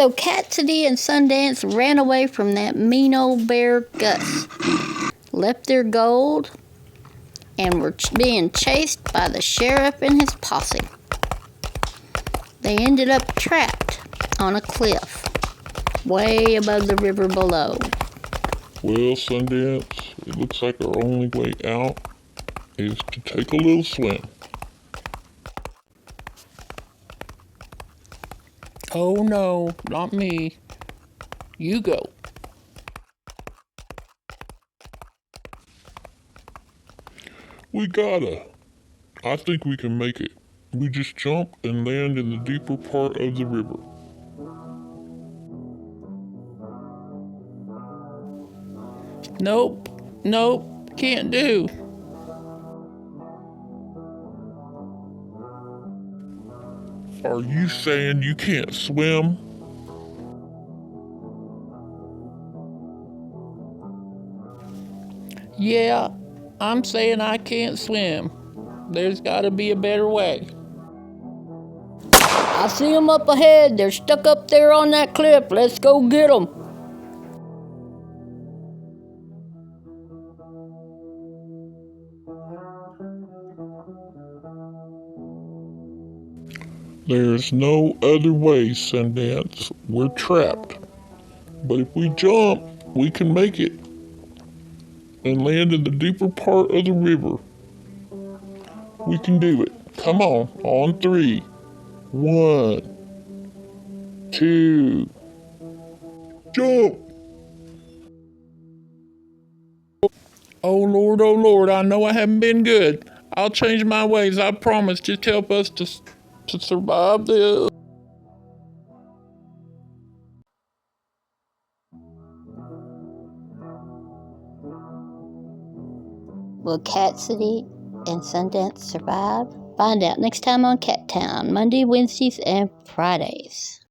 So Cattsidy and Sundance ran away from that mean old bear Gus, left their gold, and were being chased by the sheriff and his posse. They ended up trapped on a cliff, way above the river below. Well, Sundance, it looks like our only way out is to take a little swim. Oh no, not me. You go. We gotta. I think we can make it. We just jump and land in the deeper part of the river. Nope, can't do. Are you saying you can't swim? Yeah, I'm saying I can't swim. There's gotta be a better way. I see them up ahead. They're stuck up there on that cliff. Let's go get them. There's no other way, Sundance. We're trapped. But if we jump, we can make it and land in the deeper part of the river. We can do it. Come on 3. 1, 2, jump! Oh Lord, I know I haven't been good. I'll change my ways, I promise. Just help us to survive this. Will Cattsidy and Sundance survive? Find out next time on Cat Town, Monday, Wednesdays, and Fridays.